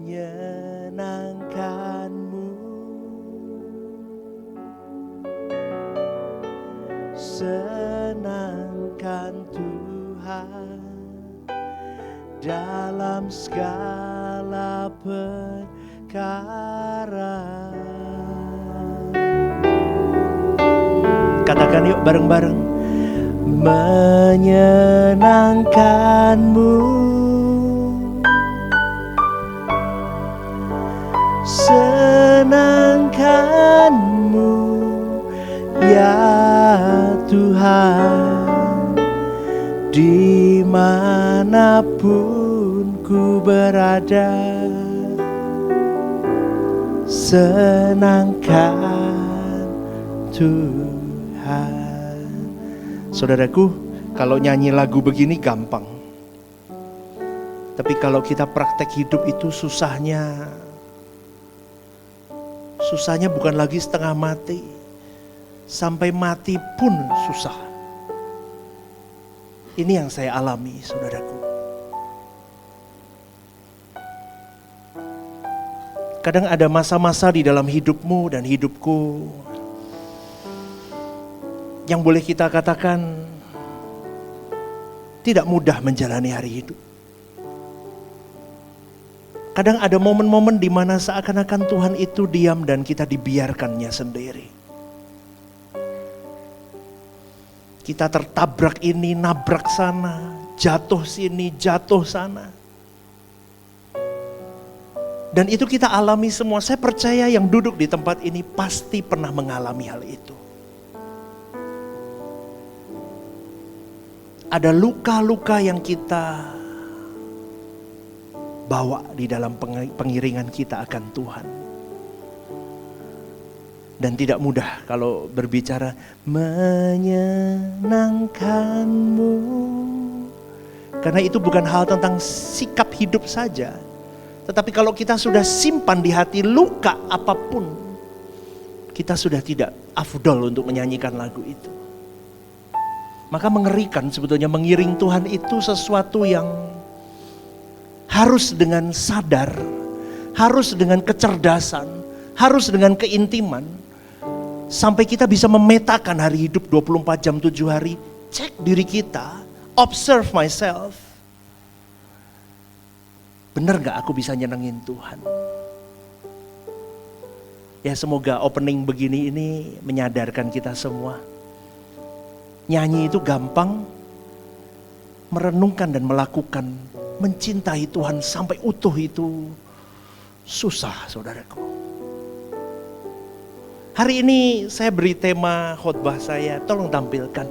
menyenangkanmu, senangkan Tuhan dalam segala perkara. Katakan yuk bareng-bareng. Menyenangkanmu, senangkanmu ya Tuhan, dimanapun ku berada, senangkan Tuhan. Saudaraku, kalau nyanyi lagu begini gampang. Tapi kalau kita praktek hidup itu susahnya bukan lagi setengah mati. Sampai mati pun susah. Ini yang saya alami, saudaraku. Kadang ada masa-masa di dalam hidupmu dan hidupku yang boleh kita katakan tidak mudah menjalani hari hidup. Kadang ada momen-momen di mana seakan-akan Tuhan itu diam dan kita dibiarkannya sendiri. Kita tertabrak ini, nabrak sana, jatuh sini, jatuh sana. Dan itu kita alami semua. Saya percaya yang duduk di tempat ini pasti pernah mengalami hal itu. Ada luka-luka yang kita bawa di dalam pengiringan kita akan Tuhan. Dan tidak mudah kalau berbicara menyenangkanmu. Karena itu bukan hal tentang sikap hidup saja. Tetapi kalau kita sudah simpan di hati luka apapun, kita sudah tidak afdol untuk menyanyikan lagu itu. Maka mengerikan sebetulnya mengiring Tuhan itu sesuatu yang harus dengan sadar, harus dengan kecerdasan, harus dengan keintiman. Sampai kita bisa memetakan hari hidup 24 jam 7 hari. Cek diri kita, observe myself. Benar gak aku bisa nyenengin Tuhan? Ya semoga opening begini ini menyadarkan kita semua. Nyanyi itu gampang, merenungkan dan melakukan, mencintai Tuhan sampai utuh itu susah, saudaraku. Hari ini saya beri tema khotbah saya, tolong tampilkan.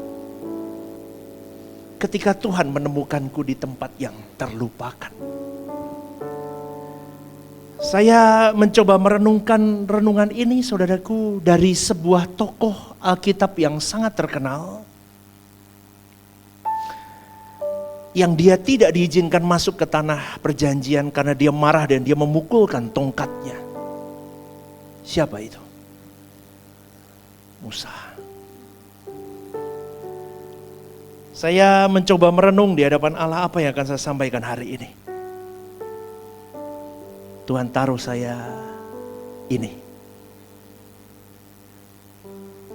Ketika Tuhan menemukanku di tempat yang terlupakan. Saya mencoba merenungkan renungan ini, saudaraku, dari sebuah tokoh Alkitab yang sangat terkenal. Yang dia tidak diizinkan masuk ke tanah perjanjian karena dia marah dan dia memukulkan tongkatnya. Siapa itu? Musa. Saya mencoba merenung di hadapan Allah apa yang akan saya sampaikan hari ini. Tuhan taruh saya ini.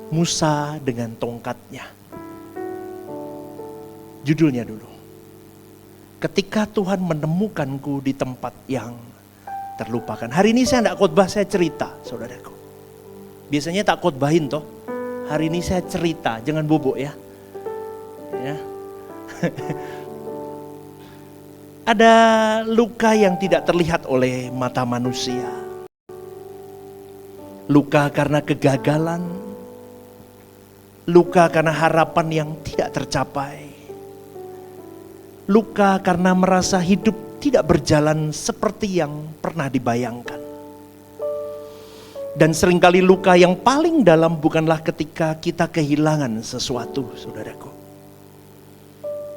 Musa dengan tongkatnya. Judulnya dulu. Ketika Tuhan menemukanku di tempat yang terlupakan. Hari ini saya tidak khotbah, saya cerita, saudaraku. Biasanya tak khotbahin toh. Hari ini saya cerita, jangan bobo ya. Ya. Ada luka yang tidak terlihat oleh mata manusia. Luka karena kegagalan. Luka karena harapan yang tidak tercapai. Luka karena merasa hidup tidak berjalan seperti yang pernah dibayangkan. Dan seringkali luka yang paling dalam bukanlah ketika kita kehilangan sesuatu, saudaraku.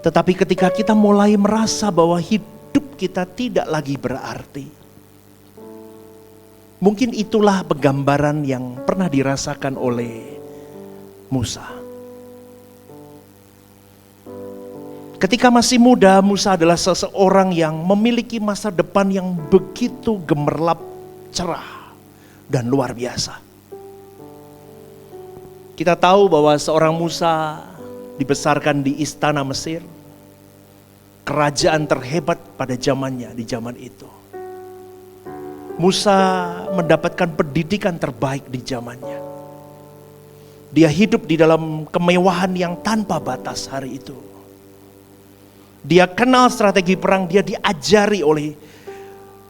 Tetapi ketika kita mulai merasa bahwa hidup kita tidak lagi berarti. Mungkin itulah penggambaran yang pernah dirasakan oleh Musa. Ketika masih muda, Musa adalah seseorang yang memiliki masa depan yang begitu gemerlap, cerah, dan luar biasa. Kita tahu bahwa seorang Musa dibesarkan di istana Mesir, kerajaan terhebat pada zamannya di zaman itu. Musa mendapatkan pendidikan terbaik di zamannya. Dia hidup di dalam kemewahan yang tanpa batas hari itu. Dia kenal strategi perang, dia diajari oleh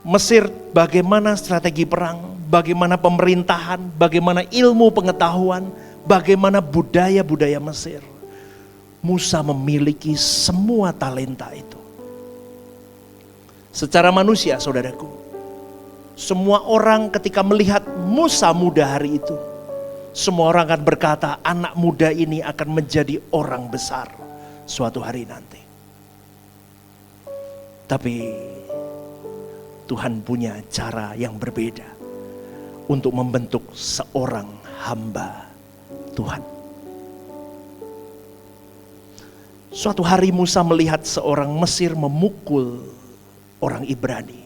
Mesir bagaimana strategi perang, bagaimana pemerintahan, bagaimana ilmu pengetahuan, bagaimana budaya-budaya Mesir. Musa memiliki semua talenta itu. Secara manusia, saudaraku, semua orang ketika melihat Musa muda hari itu, semua orang akan berkata, anak muda ini akan menjadi orang besar suatu hari nanti. Tapi Tuhan punya cara yang berbeda untuk membentuk seorang hamba Tuhan. Suatu hari Musa melihat seorang Mesir memukul orang Ibrani.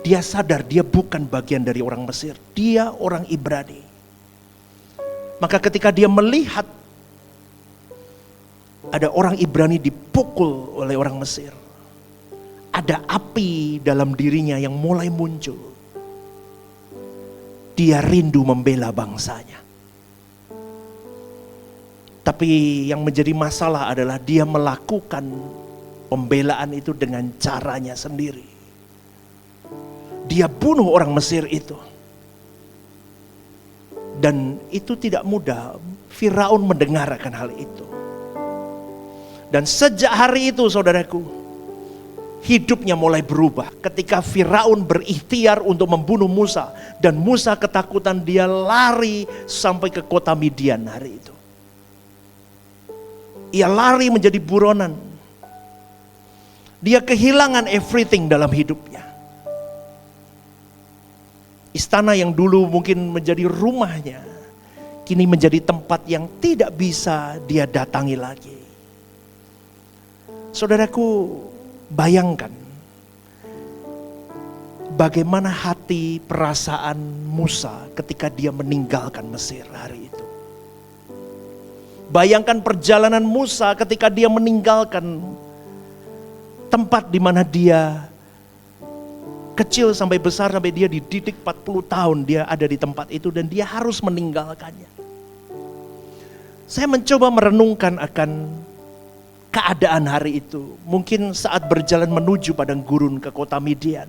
Dia sadar dia bukan bagian dari orang Mesir, dia orang Ibrani. Maka ketika dia melihat ada orang Ibrani dipukul oleh orang Mesir, ada api dalam dirinya yang mulai muncul. Dia rindu membela bangsanya. Tapi yang menjadi masalah adalah dia melakukan pembelaan itu dengan caranya sendiri. Dia bunuh orang Mesir itu. Dan itu tidak mudah. Firaun mendengar akan hal itu. Dan sejak hari itu, saudaraku, hidupnya mulai berubah. Ketika Firaun berikhtiar untuk membunuh Musa, dan Musa ketakutan, dia lari sampai ke kota Midian hari itu. Ia lari menjadi buronan. Dia kehilangan everything dalam hidupnya. Istana yang dulu mungkin menjadi rumahnya, kini menjadi tempat yang tidak bisa dia datangi lagi. Saudaraku, bayangkan bagaimana hati perasaan Musa ketika dia meninggalkan Mesir hari itu. Bayangkan perjalanan Musa ketika dia meninggalkan tempat di mana dia kecil sampai besar, sampai dia dididik 40 tahun dia ada di tempat itu dan dia harus meninggalkannya. Saya mencoba merenungkan akan keadaan hari itu. Mungkin saat berjalan menuju padang gurun ke kota Midian,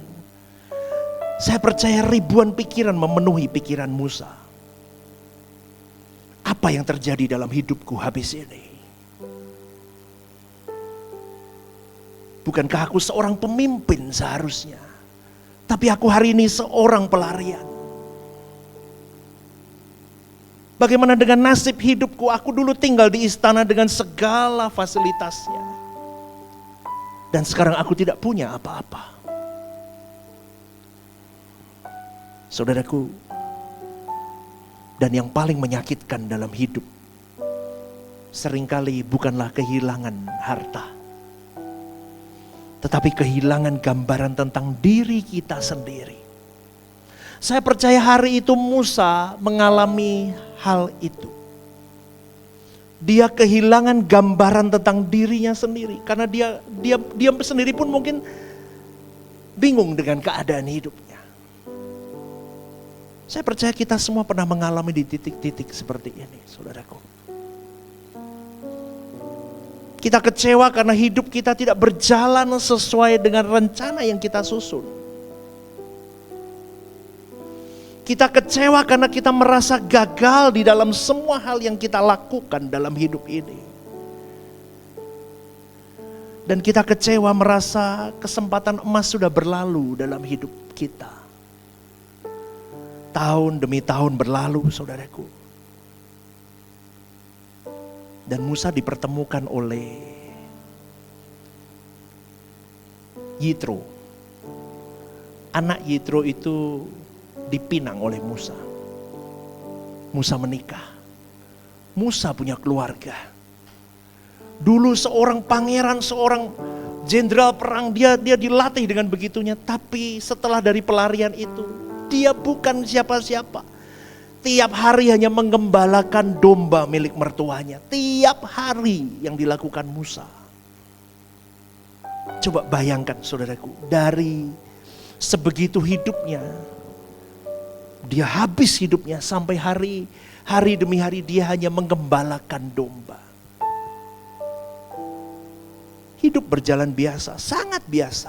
saya percaya ribuan pikiran memenuhi pikiran Musa. Apa yang terjadi dalam hidupku habis ini? Bukankah aku seorang pemimpin seharusnya? Tapi aku hari ini seorang pelarian. Bagaimana dengan nasib hidupku? Aku dulu tinggal di istana dengan segala fasilitasnya. Dan sekarang aku tidak punya apa-apa. Saudaraku, dan yang paling menyakitkan dalam hidup, seringkali bukanlah kehilangan harta, tetapi kehilangan gambaran tentang diri kita sendiri. Saya percaya hari itu Musa mengalami hal itu. Dia kehilangan gambaran tentang dirinya sendiri. Karena dia sendiri pun mungkin bingung dengan keadaan hidupnya. Saya percaya kita semua pernah mengalami di titik-titik seperti ini, saudaraku. Kita kecewa karena hidup kita tidak berjalan sesuai dengan rencana yang kita susun. Kita kecewa karena kita merasa gagal di dalam semua hal yang kita lakukan dalam hidup ini. Dan kita kecewa merasa kesempatan emas sudah berlalu dalam hidup kita. Tahun demi tahun berlalu, saudaraku. Dan Musa dipertemukan oleh Yitro. Anak Yitro itu dipinang oleh Musa. Musa menikah. Musa punya keluarga. Dulu seorang pangeran, seorang jenderal perang, dia dilatih dengan begitunya. Tapi setelah dari pelarian itu, dia bukan siapa-siapa. Tiap hari hanya menggembalakan domba milik mertuanya. Tiap hari yang dilakukan Musa. Coba bayangkan saudaraku, dari sebegitu hidupnya, dia habis hidupnya sampai hari demi hari dia hanya menggembalakan domba. Hidup berjalan biasa, sangat biasa.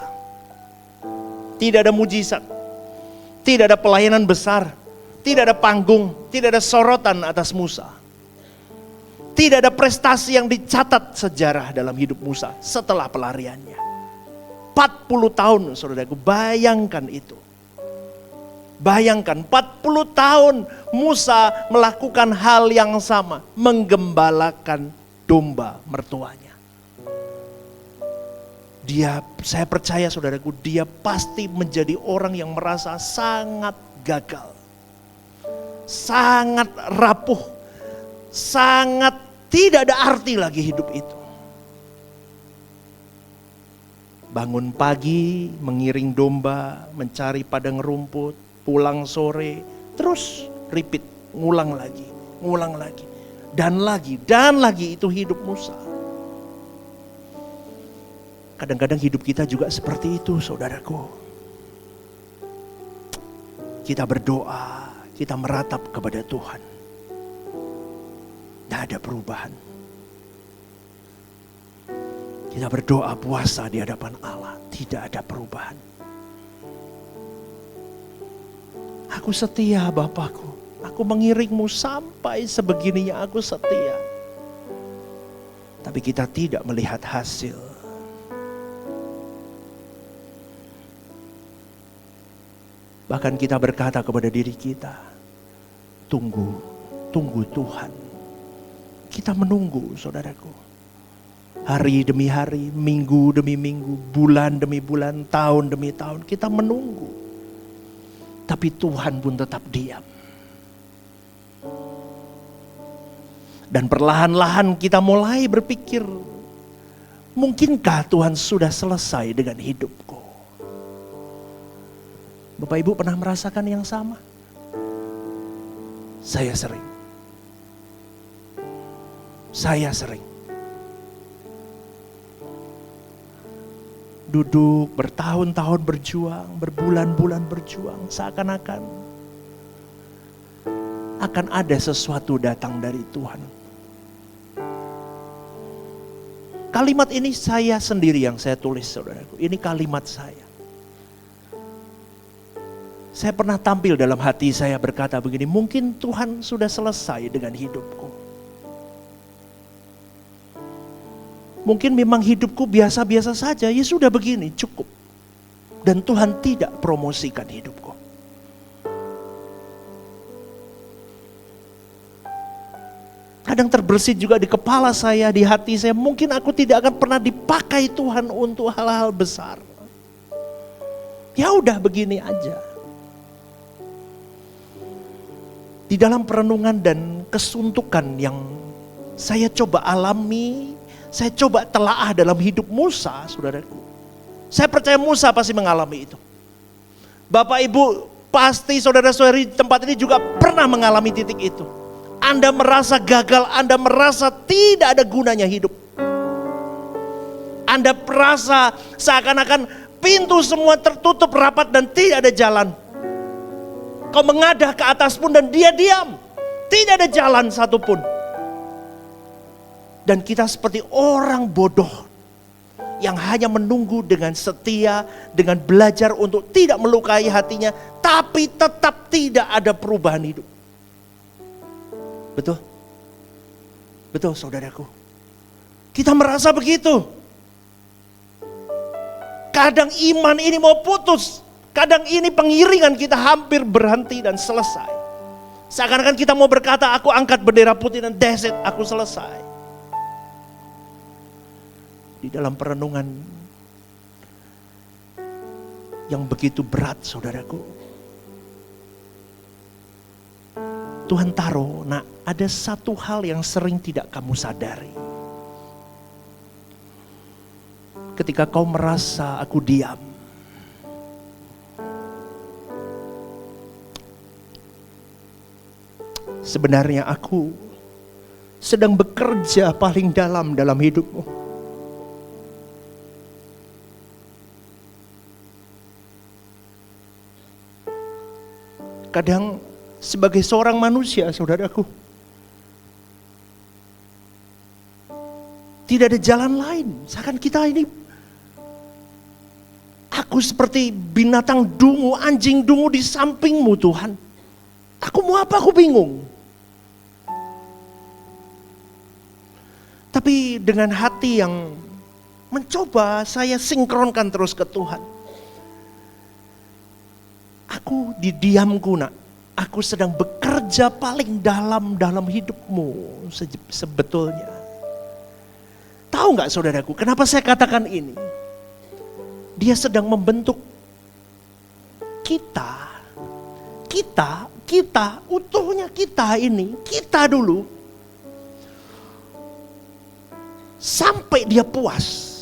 Tidak ada mujizat, tidak ada pelayanan besar, tidak ada panggung, tidak ada sorotan atas Musa. Tidak ada prestasi yang dicatat sejarah dalam hidup Musa setelah pelariannya. 40 tahun saudaraku, bayangkan itu. Bayangkan 40 tahun Musa melakukan hal yang sama, menggembalakan domba mertuanya. Saya percaya saudaraku, dia pasti menjadi orang yang merasa sangat gagal. Sangat rapuh, sangat tidak ada arti lagi hidup itu. Bangun pagi, mengiring domba, mencari padang rumput, pulang sore, terus repeat, ngulang lagi. Dan lagi itu hidup Musa. Kadang-kadang hidup kita juga seperti itu saudaraku. Kita berdoa, kita meratap kepada Tuhan. Tidak ada perubahan. Kita berdoa puasa di hadapan Allah, tidak ada perubahan. Aku setia Bapakku, aku mengiringmu sampai sebegininya, aku setia. Tapi kita tidak melihat hasil. Bahkan kita berkata kepada diri kita, tunggu Tuhan. Kita menunggu saudaraku. Hari demi hari, minggu demi minggu, bulan demi bulan, tahun demi tahun, kita menunggu. Tapi Tuhan pun tetap diam. Dan perlahan-lahan kita mulai berpikir, mungkinkah Tuhan sudah selesai dengan hidupku? Bapak Ibu pernah merasakan yang sama? Saya sering. Duduk bertahun-tahun berjuang, berbulan-bulan berjuang, seakan-akan akan ada sesuatu datang dari Tuhan. Kalimat ini saya sendiri yang saya tulis saudaraku, ini kalimat saya. Saya pernah tampil dalam hati saya berkata begini, mungkin Tuhan sudah selesai dengan hidupku. Mungkin memang hidupku biasa-biasa saja, ya sudah begini, cukup. Dan Tuhan tidak promosikan hidupku. Kadang terbersit juga di kepala saya, di hati saya, mungkin aku tidak akan pernah dipakai Tuhan untuk hal-hal besar. Ya udah begini aja. Di dalam perenungan dan kesuntukan yang saya coba alami, saya coba telaah dalam hidup Musa, saudaraku. Saya percaya Musa pasti mengalami itu. Bapak Ibu, pasti saudara-saudari di tempat ini juga pernah mengalami titik itu. Anda merasa gagal, Anda merasa tidak ada gunanya hidup. Anda merasa seakan-akan pintu semua tertutup rapat dan tidak ada jalan. Kau mengadah ke atas pun dan dia diam. Tidak ada jalan satupun. Dan kita seperti orang bodoh yang hanya menunggu dengan setia, dengan belajar untuk tidak melukai hatinya, tapi tetap tidak ada perubahan hidup. Betul? Betul saudaraku. Kita merasa begitu. Kadang iman ini mau putus. Kadang ini pengiringan kita hampir berhenti dan selesai. Seakan-akan kita mau berkata, aku angkat bendera putih dan that's it, aku selesai. Di dalam perenungan yang begitu berat saudaraku. Tuhan taruh, nah ada satu hal yang sering tidak kamu sadari. ketika kau merasa aku diam. Sebenarnya aku sedang bekerja paling dalam hidupmu. Kadang sebagai seorang manusia, saudaraku, tidak ada jalan lain. Seakan kita ini, aku seperti binatang dungu, anjing dungu di sampingmu Tuhan. Aku mau apa, aku bingung. Tapi dengan hati yang mencoba saya sinkronkan terus ke Tuhan. Aku di diamku nak, aku sedang bekerja paling dalam hidupmu sebetulnya. Tahu gak saudaraku, kenapa saya katakan ini? Dia sedang membentuk kita, utuhnya kita ini, kita dulu. Sampai dia puas.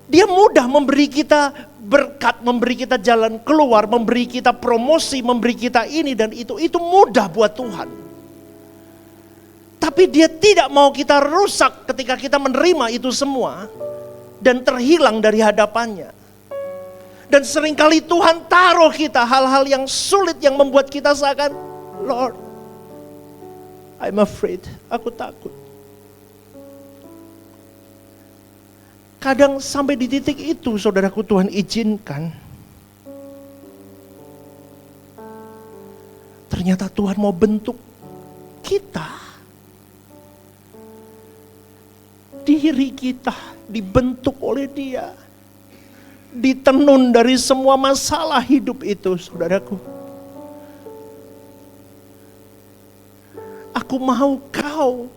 Dia mudah memberi kita berkat, memberi kita jalan keluar, memberi kita promosi, memberi kita ini dan itu mudah buat Tuhan. Tapi dia tidak mau kita rusak ketika kita menerima itu semua dan terhilang dari hadapannya. Dan seringkali Tuhan taruh kita hal-hal yang sulit yang membuat kita seakan, Lord, I'm afraid, aku takut. Kadang sampai di titik itu, saudaraku, Tuhan izinkan. Ternyata Tuhan mau bentuk kita. Diri kita dibentuk oleh Dia. Ditenun dari semua masalah hidup itu, saudaraku. Aku mau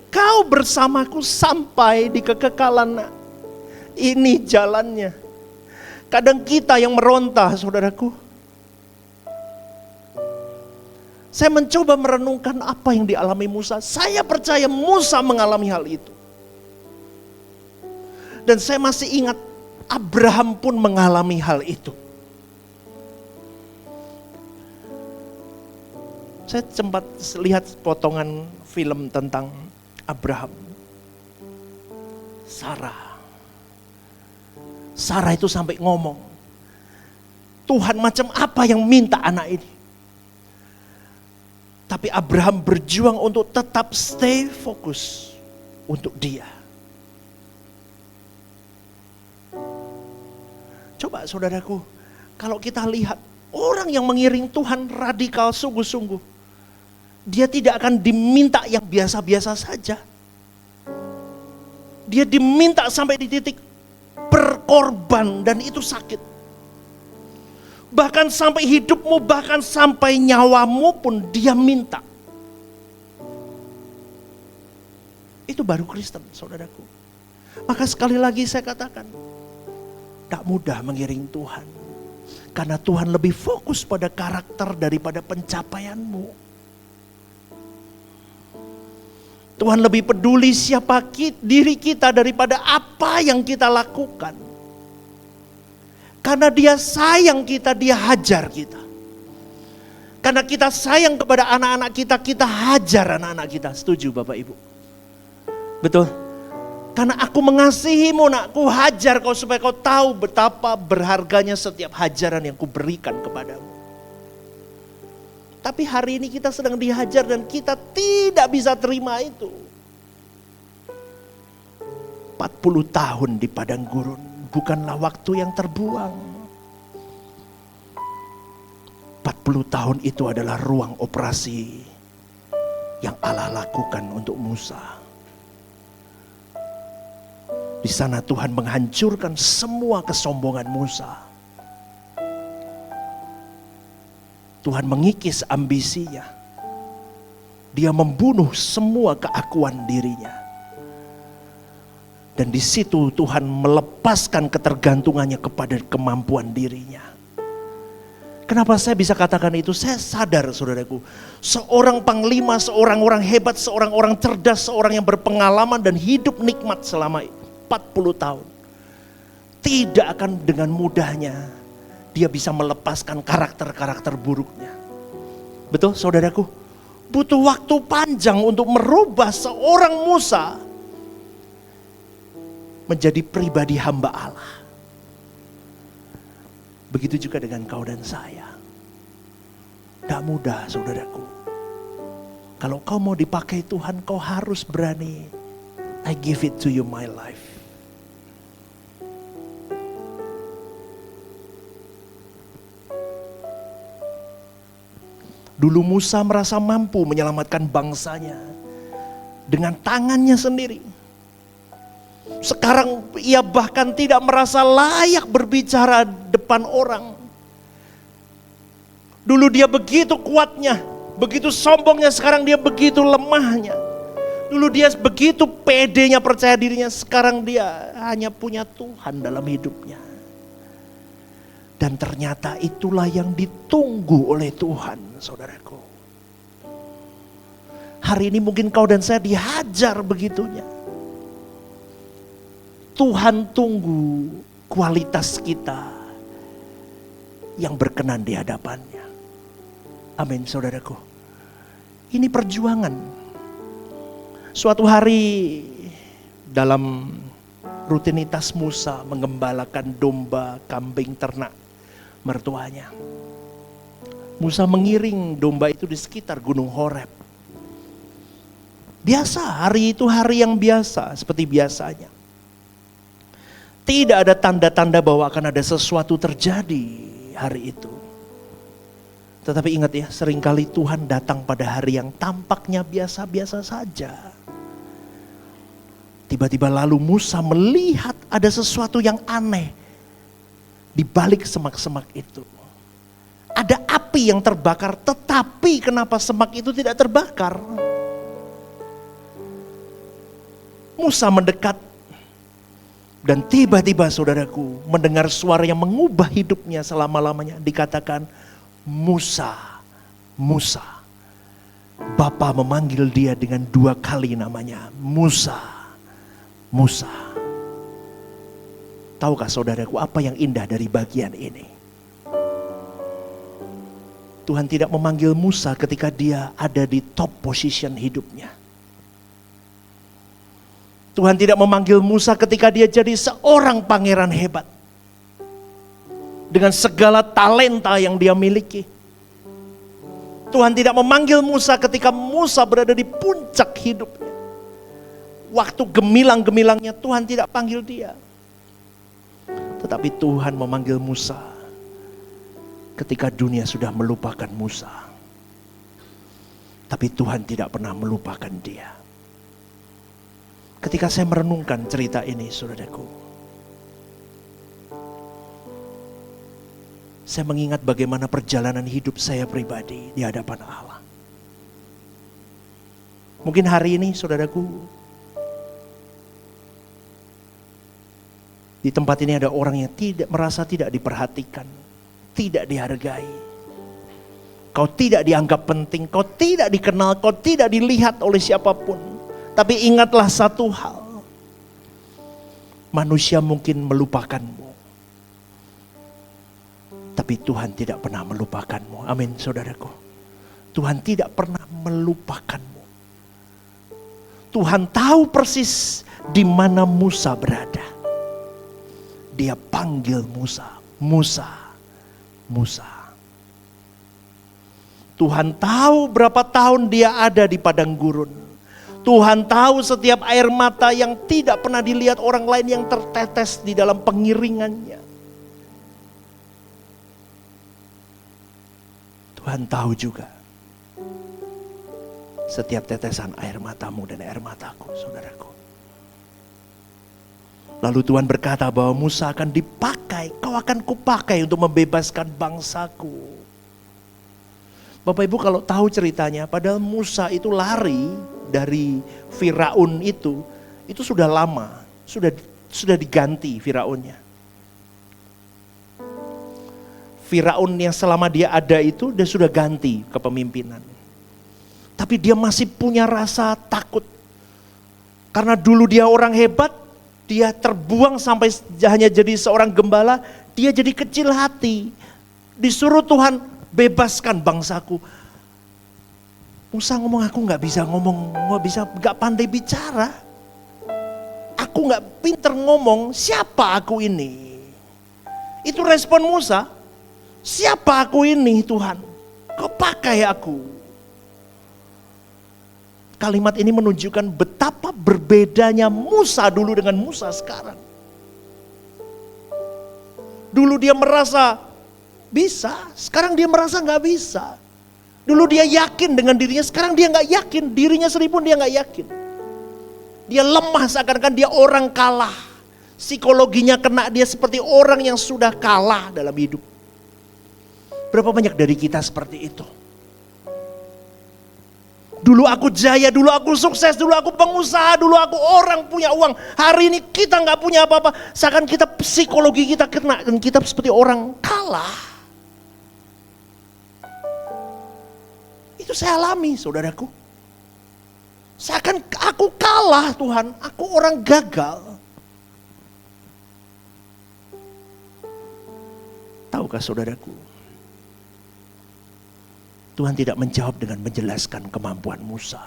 kau bersamaku sampai di kekekalan. Ini jalannya. Kadang kita yang meronta, saudaraku. Saya mencoba merenungkan apa yang dialami Musa. Saya percaya Musa mengalami hal itu. Dan saya masih ingat Abraham pun mengalami hal itu. Saya sempat lihat potongan film tentang Abraham. Sarah itu sampai ngomong, Tuhan macam apa yang minta anak ini? Tapi Abraham berjuang untuk tetap stay fokus untuk dia. Coba saudaraku, kalau kita lihat orang yang mengiring Tuhan radikal sungguh-sungguh, dia tidak akan diminta yang biasa-biasa saja. Dia diminta sampai di titik berkorban dan itu sakit. Bahkan sampai hidupmu, bahkan sampai nyawamu pun dia minta. Itu baru Kristen, saudaraku. Maka sekali lagi saya katakan, tak mudah mengiring Tuhan. Karena Tuhan lebih fokus pada karakter daripada pencapaianmu. Tuhan lebih peduli siapa diri kita daripada apa yang kita lakukan. Karena Dia sayang kita, Dia hajar kita. Karena kita sayang kepada anak-anak kita, kita hajar anak-anak kita. Setuju Bapak Ibu? Betul? Karena aku mengasihimu nak, ku hajar kau supaya kau tahu betapa berharganya setiap hajaran yang ku berikan kepadamu. Tapi hari ini kita sedang dihajar dan kita tidak bisa terima itu. 40 tahun di padang gurun bukanlah waktu yang terbuang. 40 tahun itu adalah ruang operasi yang Allah lakukan untuk Musa. Di sana Tuhan menghancurkan semua kesombongan Musa. Tuhan mengikis ambisinya. Dia membunuh semua keakuan dirinya. Dan di situ Tuhan melepaskan ketergantungannya kepada kemampuan dirinya. Kenapa saya bisa katakan itu? Saya sadar saudaraku, seorang panglima, seorang orang hebat, seorang orang cerdas, seorang yang berpengalaman dan hidup nikmat selama 40 tahun. Tidak akan dengan mudahnya dia bisa melepaskan karakter-karakter buruknya. Betul saudaraku? Butuh waktu panjang untuk merubah seorang Musa menjadi pribadi hamba Allah. Begitu juga dengan kau dan saya. Tidak mudah saudaraku. Kalau kau mau dipakai Tuhan, kau harus berani. I give it to you my life. Dulu Musa merasa mampu menyelamatkan bangsanya dengan tangannya sendiri. Sekarang ia bahkan tidak merasa layak berbicara depan orang. Dulu dia begitu kuatnya, begitu sombongnya, sekarang dia begitu lemahnya. Dulu dia begitu pedenya, percaya dirinya, sekarang dia hanya punya Tuhan dalam hidupnya. Dan ternyata itulah yang ditunggu oleh Tuhan, saudaraku. Hari ini mungkin kau dan saya dihajar begitunya. Tuhan tunggu kualitas kita yang berkenan di hadapannya. Amin saudaraku. Ini perjuangan. Suatu hari dalam rutinitas Musa mengembalakan domba, kambing, ternak mertuanya. Musa mengiring domba itu di sekitar Gunung Horeb. Biasa, hari itu hari yang biasa seperti biasanya. Tidak ada tanda-tanda bahwa akan ada sesuatu terjadi hari itu. Tetapi ingat ya, seringkali Tuhan datang pada hari yang tampaknya biasa-biasa saja. Tiba-tiba lalu Musa melihat ada sesuatu yang aneh di balik semak-semak itu. Ada api yang terbakar, tetapi kenapa semak itu tidak terbakar? Musa mendekat. Dan tiba-tiba saudaraku mendengar suara yang mengubah hidupnya selama-lamanya. Dikatakan, Musa, Musa. Bapa memanggil dia dengan 2 kali namanya, Musa, Musa. Tahukah saudaraku apa yang indah dari bagian ini? Tuhan tidak memanggil Musa ketika dia ada di top position hidupnya. Tuhan tidak memanggil Musa ketika dia jadi seorang pangeran hebat. Dengan segala talenta yang dia miliki. Tuhan tidak memanggil Musa ketika Musa berada di puncak hidupnya. Waktu gemilang-gemilangnya Tuhan tidak panggil dia. Tetapi Tuhan memanggil Musa ketika dunia sudah melupakan Musa. Tapi Tuhan tidak pernah melupakan dia. Ketika saya merenungkan cerita ini, saudaraku, saya mengingat bagaimana perjalanan hidup saya pribadi di hadapan Allah. Mungkin hari ini, saudaraku, di tempat ini ada orang yang merasa tidak diperhatikan, tidak dihargai. Kau tidak dianggap penting, kau tidak dikenal, kau tidak dilihat oleh siapapun. Tapi ingatlah satu hal, manusia mungkin melupakanmu, tapi Tuhan tidak pernah melupakanmu. Amin saudaraku. Tuhan tidak pernah melupakanmu. Tuhan tahu persis di mana Musa berada. Dia panggil Musa, Musa, Musa. Tuhan tahu berapa tahun dia ada di padang gurun. Tuhan tahu setiap air mata yang tidak pernah dilihat orang lain yang tertetes di dalam pengiringannya. Tuhan tahu juga setiap tetesan air matamu dan air mataku, saudaraku. Lalu Tuhan berkata bahwa Musa akan dipakai, kau akan kupakai untuk membebaskan bangsaku. Bapak Ibu kalau tahu ceritanya, padahal Musa itu lari dari Firaun itu sudah lama, sudah diganti Firaunnya. Firaun yang selama dia ada itu, dia sudah ganti kepemimpinan. Tapi dia masih punya rasa takut. Karena dulu dia orang hebat, dia terbuang sampai hanya jadi seorang gembala, dia jadi kecil hati. Disuruh Tuhan, bebaskan bangsaku. Musa ngomong, aku gak bisa ngomong, gak pandai bicara. Aku gak pinter ngomong, siapa aku ini? Itu respon Musa, siapa aku ini Tuhan? Kau pakai aku. Kalimat ini menunjukkan betapa berbedanya Musa dulu dengan Musa sekarang. Dulu dia merasa bisa, sekarang dia merasa gak bisa. Dulu dia yakin dengan dirinya, sekarang dia gak yakin. Dirinya sendiri pun dia gak yakin. Dia lemah seakan-akan dia orang kalah. Psikologinya kena, dia seperti orang yang sudah kalah dalam hidup. Berapa banyak dari kita seperti itu? Dulu aku jaya, dulu aku sukses, dulu aku pengusaha, dulu aku orang punya uang. Hari ini kita gak punya apa-apa. Seakan kita psikologi kita kena dan kita seperti orang kalah. Itu saya alami saudaraku. Seakan aku kalah Tuhan, aku orang gagal. Tahukah saudaraku? Tuhan tidak menjawab dengan menjelaskan kemampuan Musa.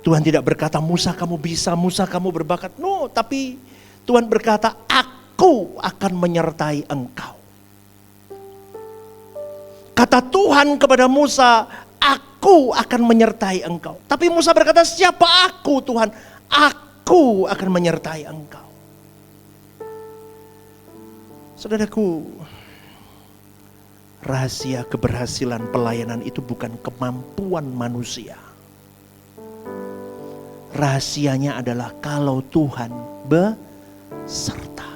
Tuhan tidak berkata, Musa kamu bisa, Musa kamu berbakat. No, tapi Tuhan berkata, aku akan menyertai engkau. Kata Tuhan kepada Musa, aku akan menyertai engkau. Tapi Musa berkata, siapa aku Tuhan? Aku akan menyertai engkau. Saudaraku, rahasia keberhasilan pelayanan itu bukan kemampuan manusia. Rahasianya adalah kalau Tuhan beserta.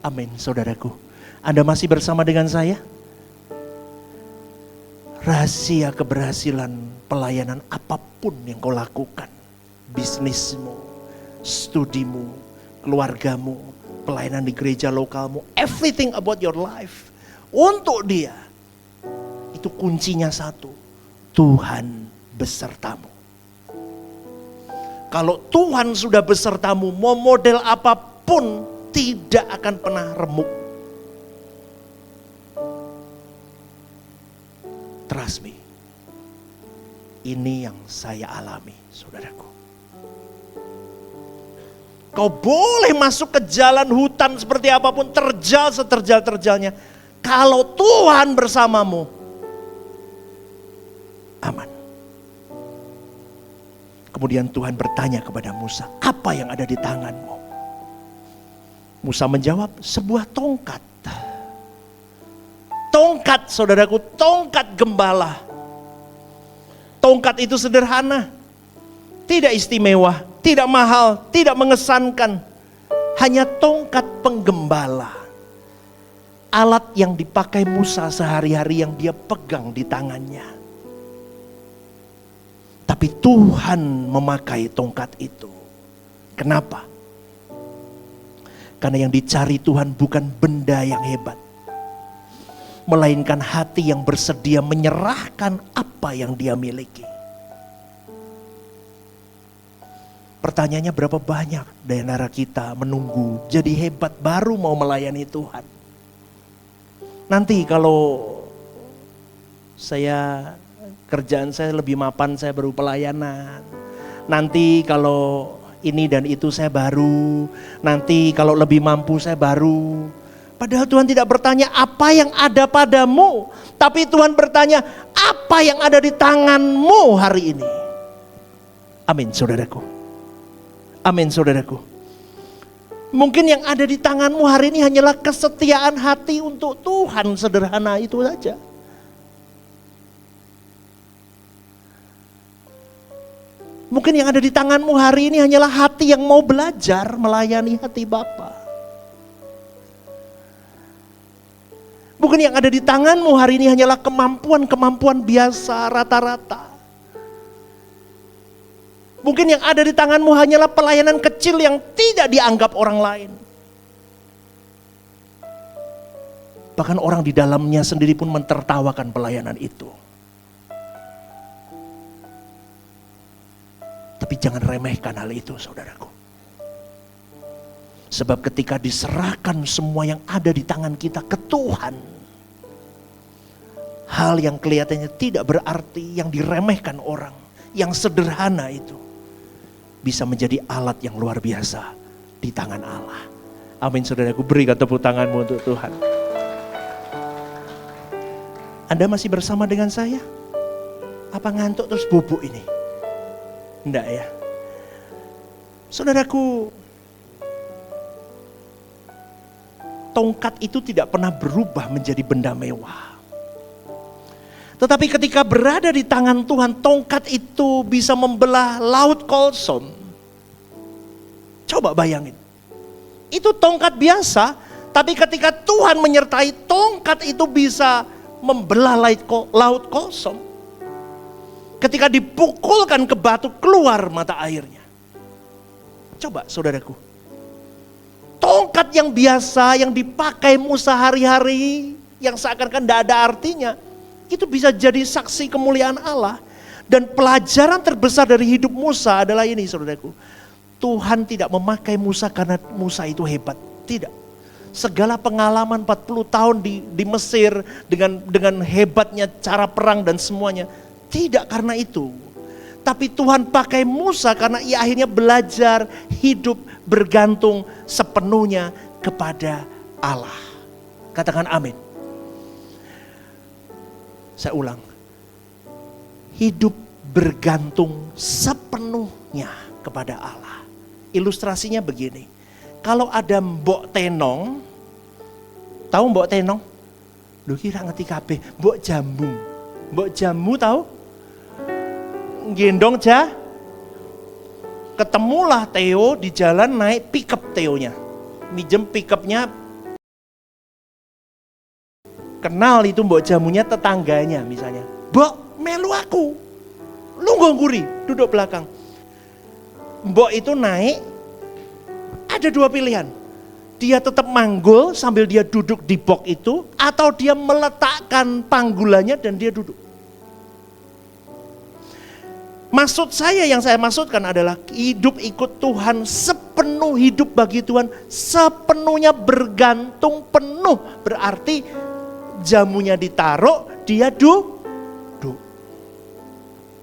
Amin, saudaraku. Anda masih bersama dengan saya? Rahasia keberhasilan pelayanan apapun yang kau lakukan. Bisnismu, studimu, keluargamu, pelayanan di gereja lokalmu. Everything about your life. Untuk dia, itu kuncinya satu, Tuhan besertamu. Kalau Tuhan sudah besertamu, mau model apapun tidak akan pernah remuk. Trust me, ini yang saya alami saudaraku. Kau boleh masuk ke jalan hutan seperti apapun, terjal seterjal-terjalnya. Kalau Tuhan bersamamu, aman. Kemudian Tuhan bertanya kepada Musa, apa yang ada di tanganmu? Musa menjawab, sebuah tongkat. Tongkat saudaraku, tongkat gembala. Tongkat itu sederhana, tidak istimewa, tidak mahal, tidak mengesankan. Hanya tongkat penggembala. Alat yang dipakai Musa sehari-hari yang dia pegang di tangannya. Tapi Tuhan memakai tongkat itu. Kenapa? Karena yang dicari Tuhan bukan benda yang hebat. Melainkan hati yang bersedia menyerahkan apa yang dia miliki. Pertanyaannya, berapa banyak dari antara kita menunggu jadi hebat baru mau melayani Tuhan? Nanti kalau kerjaan saya lebih mapan, saya baru pelayanan. Nanti kalau ini dan itu saya baru. Nanti kalau lebih mampu saya baru. Padahal Tuhan tidak bertanya apa yang ada padamu. Tapi Tuhan bertanya apa yang ada di tanganmu hari ini. Amin saudaraku. Amin saudaraku. Mungkin yang ada di tanganmu hari ini hanyalah kesetiaan hati untuk Tuhan, sederhana itu saja. Mungkin yang ada di tanganmu hari ini hanyalah hati yang mau belajar melayani hati Bapa. Mungkin yang ada di tanganmu hari ini hanyalah kemampuan-kemampuan biasa, rata-rata. Mungkin yang ada di tanganmu hanyalah pelayanan kecil yang tidak dianggap orang lain. Bahkan orang di dalamnya sendiri pun mentertawakan pelayanan itu. Tapi jangan remehkan hal itu, saudaraku. Sebab ketika diserahkan semua yang ada di tangan kita ke Tuhan, hal yang kelihatannya tidak berarti, yang diremehkan orang, yang sederhana itu, bisa menjadi alat yang luar biasa di tangan Allah. Amin, saudaraku. Berikan tepuk tanganmu untuk Tuhan. Anda masih bersama dengan saya? Apa ngantuk terus bubuk ini? Enggak ya. Saudaraku, tongkat itu tidak pernah berubah menjadi benda mewah. Tetapi ketika berada di tangan Tuhan, tongkat itu bisa membelah laut Kolsom. Coba bayangin. Itu tongkat biasa, tapi ketika Tuhan menyertai, tongkat itu bisa membelah laut Kolsom. Ketika dipukulkan ke batu, keluar mata airnya. Coba saudaraku. Tongkat yang biasa, yang dipakai Musa hari-hari, yang seakan-akan tidak ada artinya, itu bisa jadi saksi kemuliaan Allah. Dan pelajaran terbesar dari hidup Musa adalah ini, saudaraku. Tuhan tidak memakai Musa karena Musa itu hebat. Tidak. Segala pengalaman 40 tahun di Mesir dengan hebatnya cara perang dan semuanya. Tidak karena itu. Tapi Tuhan pakai Musa karena ia akhirnya belajar hidup bergantung sepenuhnya kepada Allah. Katakan amin. Saya ulang. Hidup bergantung sepenuhnya kepada Allah. Ilustrasinya begini. Kalau ada mbok tenong, tahu mbok tenong? Lu kira ngerti kabeh, mbok jambu. Mbok jambu tahu? Gendong ketemulah Theo di jalan naik pickup Theo-nya. Minjem pickupnya, kenal itu mbok jamunya tetangganya misalnya. Mbok melu aku, lu ngguri, duduk belakang. Mbok itu naik, ada dua pilihan. Dia tetap manggul sambil dia duduk di box itu, atau dia meletakkan panggulannya dan dia duduk. Maksud saya, yang saya maksudkan adalah hidup ikut Tuhan, sepenuh hidup bagi Tuhan, sepenuhnya bergantung penuh. Berarti jamunya ditaruh, dia duduk.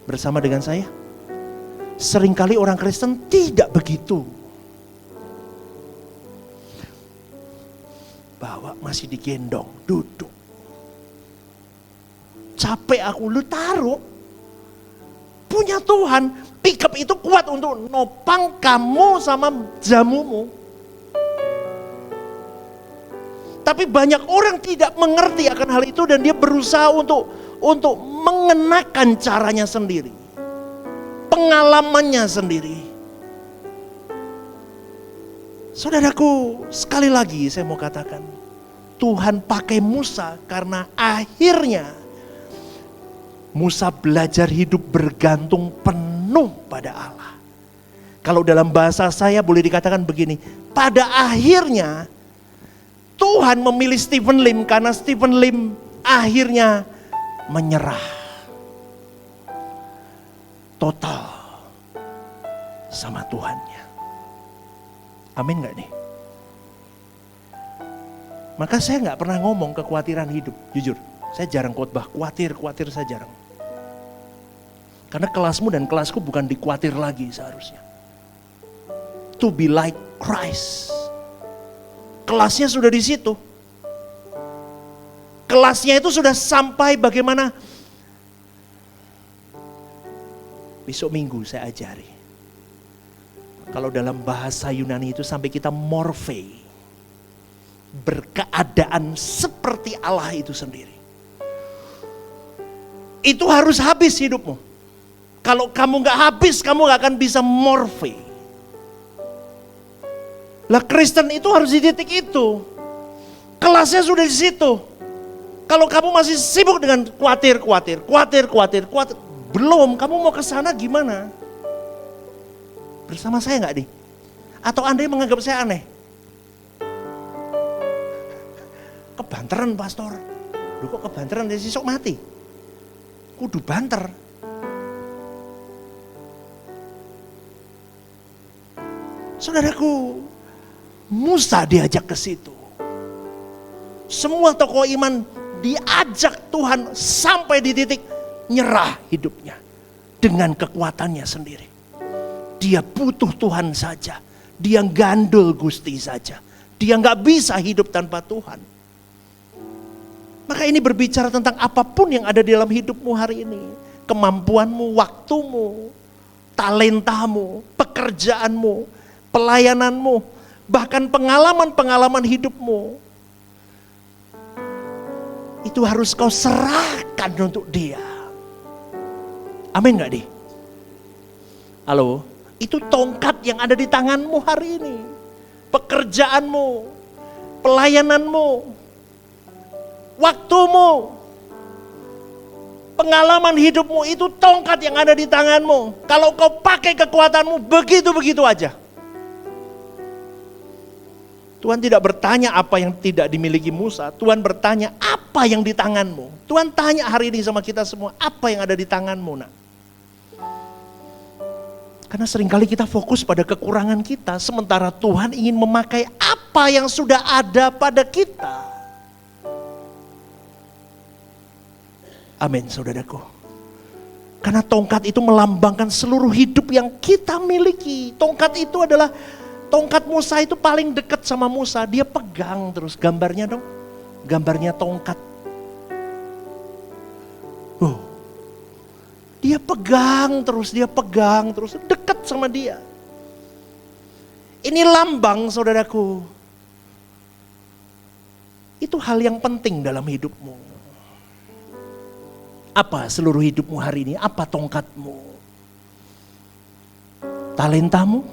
Bersama dengan saya? Seringkali orang Kristen tidak begitu. Bawa masih digendong, duduk. Capek aku, lu taruh. Punya Tuhan, pickup itu kuat untuk nopang kamu sama jamumu. Tapi banyak orang tidak mengerti akan hal itu dan dia berusaha untuk mengenakan caranya sendiri. Pengalamannya sendiri. Saudaraku, sekali lagi saya mau katakan, Tuhan pakai Musa karena akhirnya Musa belajar hidup bergantung penuh pada Allah. Kalau dalam bahasa saya boleh dikatakan begini, pada akhirnya Tuhan memilih Stephen Lim karena Stephen Lim akhirnya menyerah total sama Tuhannya. Amin gak nih? Maka saya gak pernah ngomong kekhawatiran hidup, jujur. Saya jarang khotbah, khawatir saya jarang. Karena kelasmu dan kelasku bukan dikhawatir lagi seharusnya. To be like Christ. Kelasnya sudah di situ. Kelasnya itu sudah sampai bagaimana. Besok minggu saya ajari. Kalau dalam bahasa Yunani itu sampai kita morphe. Berkeadaan seperti Allah itu sendiri. Itu harus habis hidupmu. Kalau kamu gak habis, kamu gak akan bisa morphe. Lah Kristen itu harus di titik itu. Kelasnya sudah di situ. Kalau kamu masih sibuk dengan khawatir, belum, kamu mau ke sana gimana? Bersama saya gak nih? Atau Anda yang menganggap saya aneh? kebanteran pastor. Loh kok kebanteran, ya sesok mati. Kudu banter. Saudaraku, Musa diajak ke situ. Semua tokoh iman diajak Tuhan sampai di titik nyerah hidupnya dengan kekuatannya sendiri. Dia butuh Tuhan saja. Dia gandul Gusti saja. Dia gak bisa hidup tanpa Tuhan. Maka ini berbicara tentang apapun yang ada di dalam hidupmu hari ini. Kemampuanmu, waktumu, talentamu, pekerjaanmu, pelayananmu, bahkan pengalaman-pengalaman hidupmu. Itu harus kau serahkan untuk Dia. Amin gak, Di? Halo? Itu tongkat yang ada di tanganmu hari ini. Pekerjaanmu, pelayananmu, waktumu, pengalaman hidupmu, itu tongkat yang ada di tanganmu. Kalau kau pakai kekuatanmu begitu-begitu aja. Tuhan tidak bertanya apa yang tidak dimiliki Musa. Tuhan bertanya apa yang di tanganmu. Tuhan tanya hari ini sama kita semua, apa yang ada di tanganmu, nak? Karena seringkali kita fokus pada kekurangan kita, sementara Tuhan ingin memakai apa yang sudah ada pada kita. Amin, saudaraku. Karena tongkat itu melambangkan seluruh hidup yang kita miliki. Tongkat itu adalah, tongkat Musa itu paling dekat sama Musa. Dia pegang terus, gambarnya dong. Gambarnya tongkat. Dia pegang terus, dekat sama dia. Ini lambang, saudaraku. Itu hal yang penting dalam hidupmu. Apa seluruh hidupmu hari ini? Apa tongkatmu? Talentamu?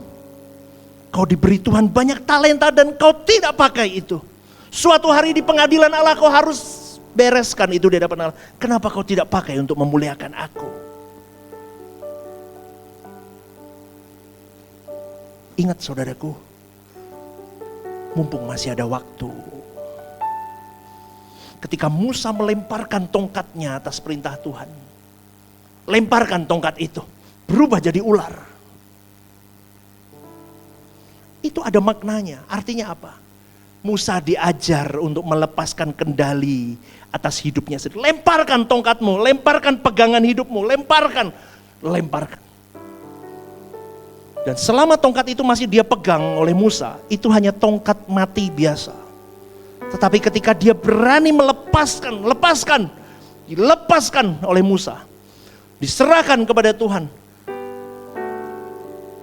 Kau diberi Tuhan banyak talenta dan kau tidak pakai itu. Suatu hari di pengadilan Allah kau harus bereskan itu di hadapan Allah. Kenapa kau tidak pakai untuk memuliakan aku? Ingat saudaraku, mumpung masih ada waktu. Ketika Musa melemparkan tongkatnya atas perintah Tuhan. Lemparkan tongkat itu, berubah jadi ular. Itu ada maknanya, artinya apa? Musa diajar untuk melepaskan kendali atas hidupnya sendiri. Lemparkan tongkatmu, lemparkan pegangan hidupmu, lemparkan. Dan selama tongkat itu masih dia pegang oleh Musa, itu hanya tongkat mati biasa. Tetapi ketika dia berani dilepaskan oleh Musa, diserahkan kepada Tuhan,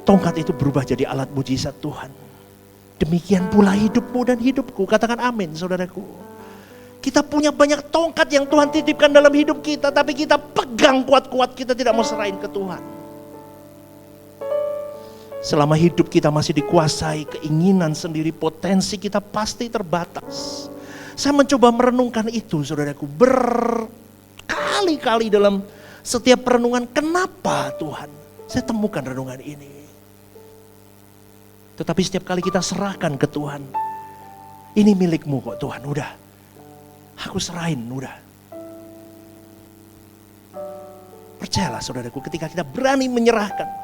tongkat itu berubah jadi alat mujizat Tuhan. Demikian pula hidupmu dan hidupku, katakan amin saudaraku. Kita punya banyak tongkat yang Tuhan titipkan dalam hidup kita, tapi kita pegang kuat-kuat, kita tidak mau serahin ke Tuhan. Selama hidup kita masih dikuasai keinginan sendiri, potensi kita pasti terbatas. Saya mencoba merenungkan itu saudaraku, berkali-kali dalam setiap perenungan, kenapa Tuhan? Saya temukan renungan ini. Tetapi setiap kali kita serahkan ke Tuhan, ini milikmu kok Tuhan, udah. Aku serahin, udah. Percayalah saudaraku, ketika kita berani menyerahkan,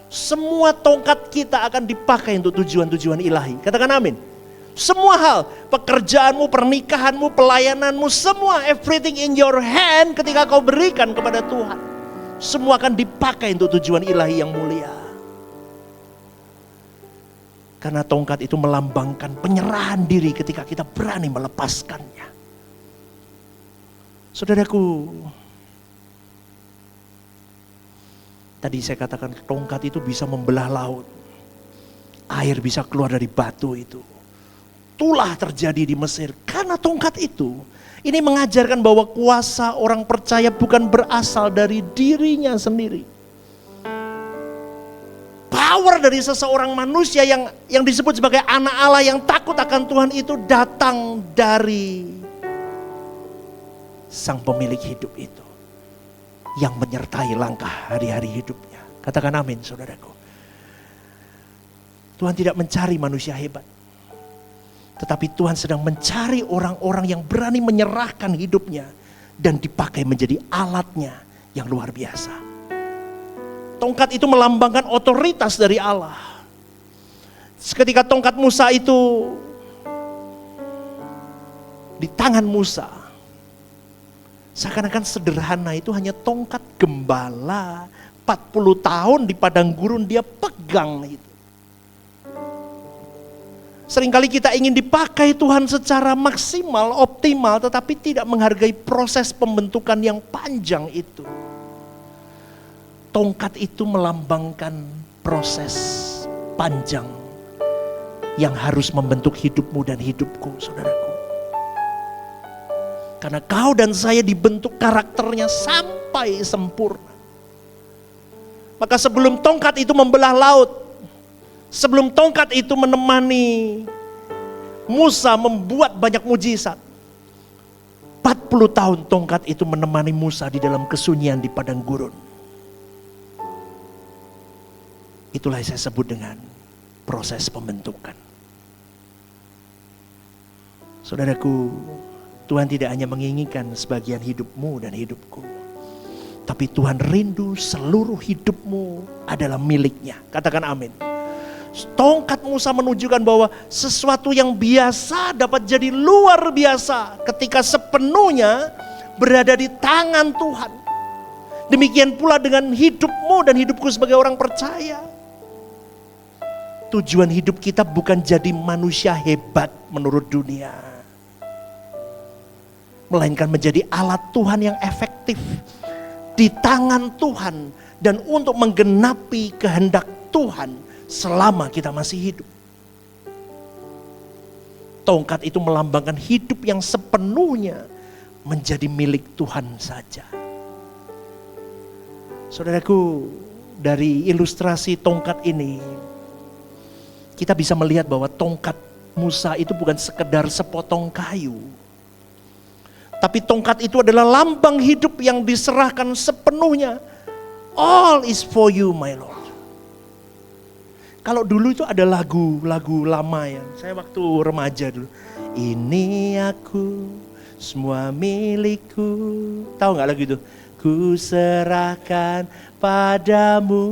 semua tongkat kita akan dipakai untuk tujuan-tujuan ilahi. Katakan amin. Semua hal, pekerjaanmu, pernikahanmu, pelayananmu, semua, everything in your hand ketika kau berikan kepada Tuhan, semua akan dipakai untuk tujuan ilahi yang mulia. Karena tongkat itu melambangkan penyerahan diri ketika kita berani melepaskannya. Saudaraku, tadi saya katakan tongkat itu bisa membelah laut. Air bisa keluar dari batu itu. Tulah terjadi di Mesir karena tongkat itu. Ini mengajarkan bahwa kuasa orang percaya bukan berasal dari dirinya sendiri. Power dari seseorang manusia yang disebut sebagai anak Allah yang takut akan Tuhan itu datang dari Sang Pemilik hidup itu, yang menyertai langkah hari-hari hidupnya. Katakan amin saudaraku. Tuhan tidak mencari manusia hebat. Tetapi Tuhan sedang mencari orang-orang yang berani menyerahkan hidupnya dan dipakai menjadi alatnya yang luar biasa. Tongkat itu melambangkan otoritas dari Allah. Ketika tongkat Musa itu di tangan Musa, seakan-akan sederhana, itu hanya tongkat gembala. 40 tahun di padang gurun dia pegang itu. Seringkali kita ingin dipakai Tuhan secara maksimal, optimal, tetapi tidak menghargai proses pembentukan yang panjang itu. Tongkat itu melambangkan proses panjang yang harus membentuk hidupmu dan hidupku, saudaraku. Karena kau dan saya dibentuk karakternya sampai sempurna. Maka sebelum tongkat itu membelah laut, sebelum tongkat itu menemani Musa membuat banyak mujizat, 40 tahun tongkat itu menemani Musa di dalam kesunyian di padang gurun. Itulah yang saya sebut dengan proses pembentukan. Saudaraku, Tuhan tidak hanya menginginkan sebagian hidupmu dan hidupku, tapi Tuhan rindu seluruh hidupmu adalah miliknya. Katakan amin. Tongkat Musa menunjukkan bahwa sesuatu yang biasa dapat jadi luar biasa ketika sepenuhnya berada di tangan Tuhan. Demikian pula dengan hidupmu dan hidupku sebagai orang percaya. Tujuan hidup kita bukan jadi manusia hebat menurut dunia, melainkan menjadi alat Tuhan yang efektif di tangan Tuhan dan untuk menggenapi kehendak Tuhan selama kita masih hidup. Tongkat itu melambangkan hidup yang sepenuhnya menjadi milik Tuhan saja. Saudaraku, dari ilustrasi tongkat ini kita bisa melihat bahwa tongkat Musa itu bukan sekedar sepotong kayu. Tapi tongkat itu adalah lambang hidup yang diserahkan sepenuhnya. All is for you, my Lord. Kalau dulu itu ada lagu lama ya. Saya waktu remaja dulu. Ini aku, semua milikku. Tahu gak lagu itu? Ku serahkan padamu,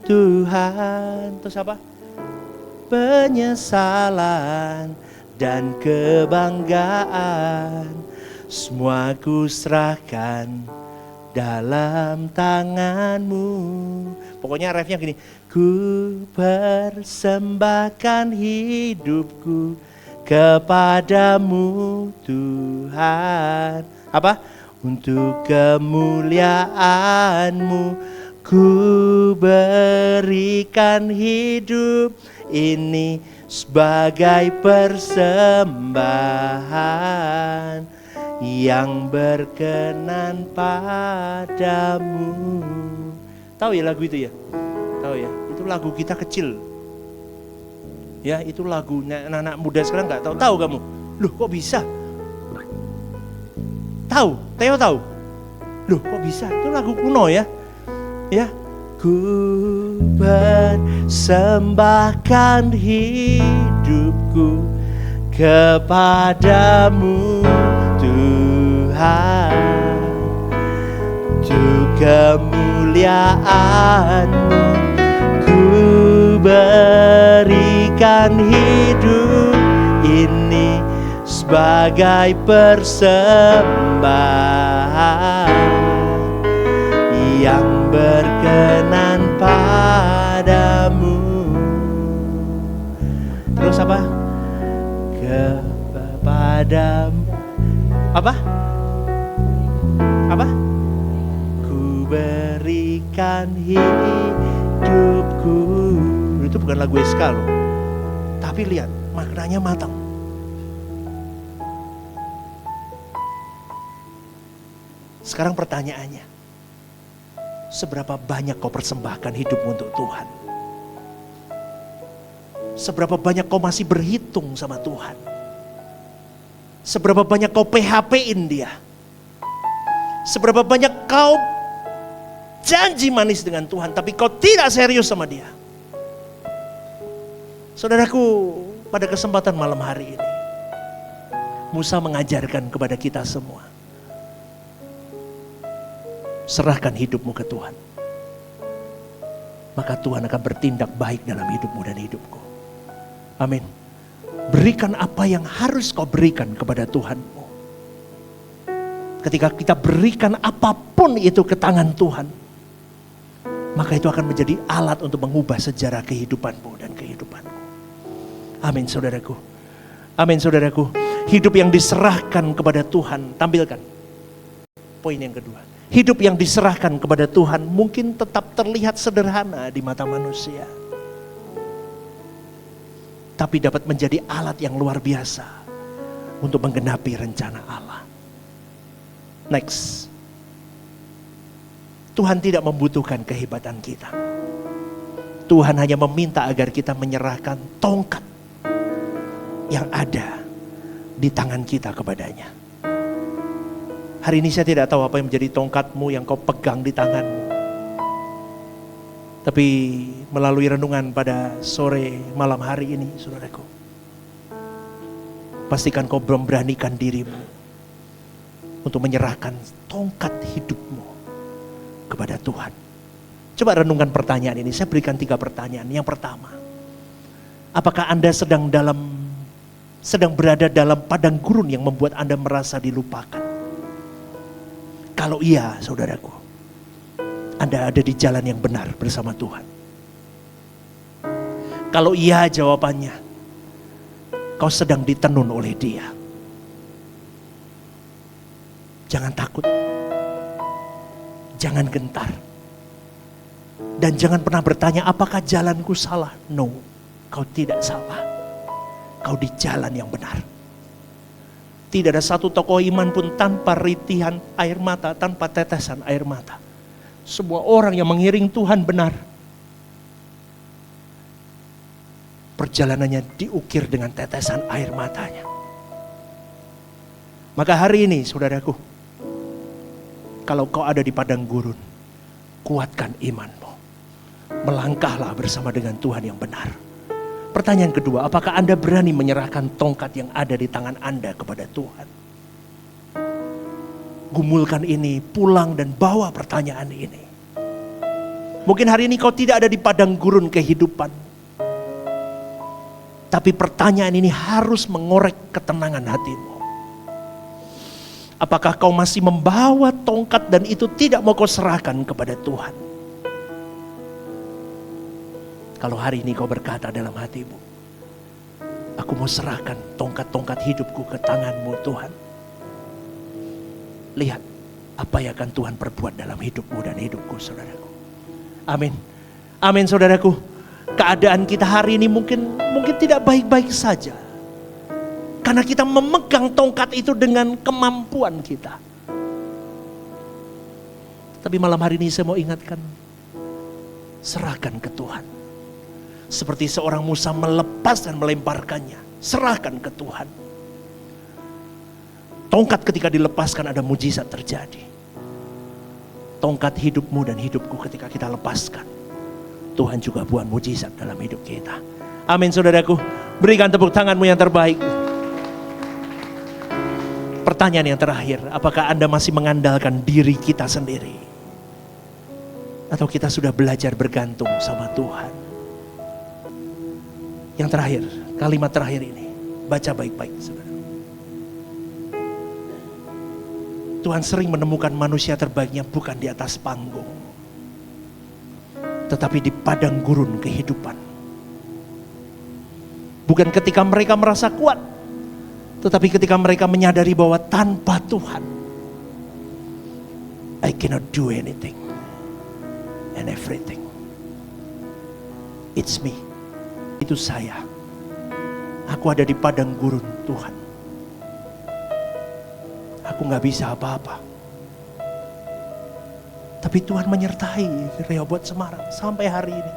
Tuhan. Terus apa? Penyesalan dan kebanggaan, semua ku serahkan dalam tanganmu. Pokoknya refnya gini. Ku persembahkan hidupku kepadamu, Tuhan. Apa? Untuk kemuliaan-Mu ku berikan hidup ini sebagai persembahan yang berkenan padamu. Tahu ya lagu itu ya? Tahu ya? Itu lagu kita kecil. Ya, itu lagu anak-anak muda sekarang nggak tahu. Tahu kamu? Loh, kok bisa? Tahu? Theo tahu? Loh, kok bisa? Itu lagu kuno ya? Ya. Ku persembahkan hidupku kepadamu, Tuhan, untuk kemuliaan-Mu ku berikan hidup ini sebagai persembahan yang berkenan padamu. Terus apa? Kepadamu. Apa? Apa? Ku berikan hidupku. Itu bukan lagu SK loh. Tapi lihat, maknanya matang. Sekarang pertanyaannya, seberapa banyak kau persembahkan hidupmu untuk Tuhan? Seberapa banyak kau masih berhitung sama Tuhan? Seberapa banyak kau PHP-in dia? Seberapa banyak kau janji manis dengan Tuhan, tapi kau tidak serius sama dia? Saudaraku, pada kesempatan malam hari ini, Musa mengajarkan kepada kita semua, serahkan hidupmu ke Tuhan. Maka Tuhan akan bertindak baik dalam hidupmu dan hidupku. Amin. Berikan apa yang harus kau berikan kepada Tuhanmu. Ketika kita berikan apapun itu ke tangan Tuhan, maka itu akan menjadi alat untuk mengubah sejarah kehidupanmu dan kehidupanku. Amin saudaraku. Amin saudaraku. Hidup yang diserahkan kepada Tuhan. Tampilkan poin yang kedua. Hidup yang diserahkan kepada Tuhan mungkin tetap terlihat sederhana di mata manusia, tapi dapat menjadi alat yang luar biasa untuk menggenapi rencana Allah. Next. Tuhan tidak membutuhkan kehebatan kita. Tuhan hanya meminta agar kita menyerahkan tongkat yang ada di tangan kita kepadanya. Hari ini saya tidak tahu apa yang menjadi tongkatmu yang kau pegang di tanganmu. Tapi melalui renungan pada sore malam hari ini, saudaraku, pastikan kau memberanikan dirimu untuk menyerahkan tongkat hidupmu kepada Tuhan. Coba renungkan pertanyaan ini. Saya berikan 3 pertanyaan. Yang pertama, apakah Anda sedang berada dalam padang gurun yang membuat Anda merasa dilupakan? Kalau iya, saudaraku, Anda ada di jalan yang benar bersama Tuhan. Kalau iya jawabannya, kau sedang ditenun oleh Dia. Jangan takut, jangan gentar, dan jangan pernah bertanya apakah jalanku salah. No, kau tidak salah. Kau di jalan yang benar. Tidak ada satu tokoh iman pun tanpa rintihan air mata, tanpa tetesan air mata. Semua orang yang mengiring Tuhan benar, perjalanannya diukir dengan tetesan air matanya. Maka hari ini saudaraku, kalau kau ada di padang gurun, kuatkan imanmu. Melangkahlah bersama dengan Tuhan yang benar. Pertanyaan kedua, apakah Anda berani menyerahkan tongkat yang ada di tangan Anda kepada Tuhan? Gumulkan ini, pulang dan bawa pertanyaan ini. Mungkin hari ini kau tidak ada di padang gurun kehidupan, tapi pertanyaan ini harus mengorek ketenangan hatimu. Apakah kau masih membawa tongkat dan itu tidak mau kau serahkan kepada Tuhan? Kalau hari ini kau berkata dalam hatimu, aku mau serahkan tongkat-tongkat hidupku ke tangan-Mu Tuhan. Lihat apa yang akan Tuhan perbuat dalam hidupmu dan hidupku, saudaraku. Amin. Amin saudaraku. Keadaan kita hari ini mungkin tidak baik-baik saja. Karena kita memegang tongkat itu dengan kemampuan kita. Tapi malam hari ini saya mau ingatkan, serahkan ke Tuhan. Seperti seorang Musa melepas dan melemparkannya, serahkan ke Tuhan. Tongkat ketika dilepaskan ada mujizat terjadi. Tongkat hidupmu dan hidupku ketika kita lepaskan, Tuhan juga buat mujizat dalam hidup kita. Amin saudaraku. Berikan tepuk tanganmu yang terbaik. Pertanyaan yang terakhir, apakah Anda masih mengandalkan diri kita sendiri? Atau kita sudah belajar bergantung sama Tuhan? Yang terakhir, kalimat terakhir ini, baca baik-baik saudara. Tuhan sering menemukan manusia terbaiknya bukan di atas panggung, tetapi di padang gurun kehidupan. Bukan ketika mereka merasa kuat, tetapi ketika mereka menyadari bahwa tanpa Tuhan, I cannot do anything and everything. It's me. Itu saya. Aku ada di padang gurun Tuhan. Aku gak bisa apa-apa. Tapi Tuhan menyertai Rehoboth Semarang sampai hari ini.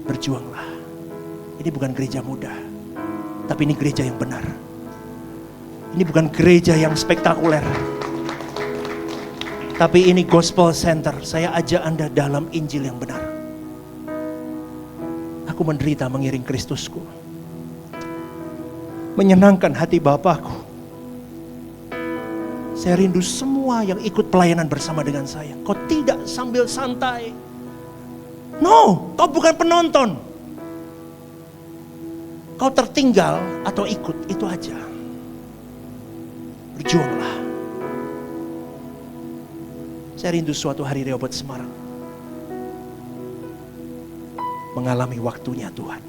Berjuanglah. Ini bukan gereja muda, tapi ini gereja yang benar. Ini bukan gereja yang spektakuler, tapi ini gospel center. Saya ajak Anda dalam Injil yang benar. Aku menderita mengiring Kristusku. menyenangkan hati Bapakku. Saya rindu semua yang ikut pelayanan bersama dengan saya. Kau tidak sambil santai. No, kau bukan penonton. Kau tertinggal atau ikut, itu aja. Berjuanglah. Saya rindu suatu hari Rehoboth Semarang mengalami waktunya Tuhan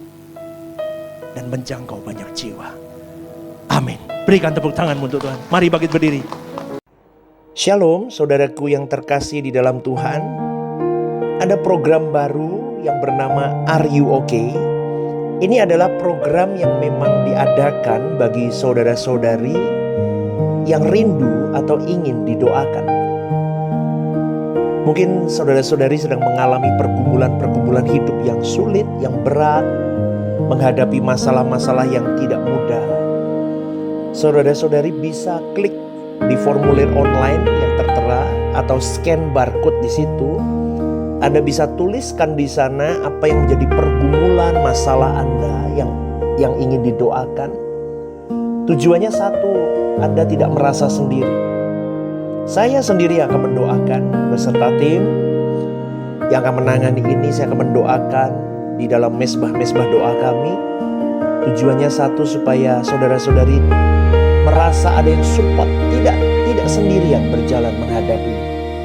dan menjangkau banyak jiwa. Amin. Berikan tepuk tanganmu untuk Tuhan. Mari bangkit berdiri. Shalom saudaraku yang terkasih di dalam Tuhan. Ada program baru yang bernama Are You Okay? Ini adalah program yang memang diadakan bagi saudara-saudari yang rindu atau ingin didoakan. Mungkin saudara-saudari sedang mengalami pergumulan-pergumulan hidup yang sulit, yang berat, menghadapi masalah-masalah yang tidak mudah. Saudara-saudari bisa klik di formulir online yang tertera atau scan barcode di situ. Anda bisa tuliskan di sana apa yang menjadi pergumulan masalah Anda yang ingin didoakan. Tujuannya satu, Anda tidak merasa sendiri. Saya sendiri akan mendoakan beserta tim yang akan menangani ini. Saya akan mendoakan di dalam mesbah-mesbah doa kami. Tujuannya satu, supaya saudara-saudari merasa ada yang support, tidak sendirian berjalan menghadapi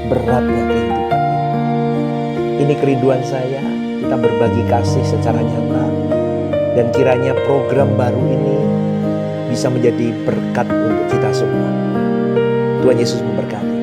beratnya kehidupan. Ini kerinduan saya, kita berbagi kasih secara nyata, dan kiranya program baru ini bisa menjadi berkat untuk kita semua. Tuhan Yesus memberkati.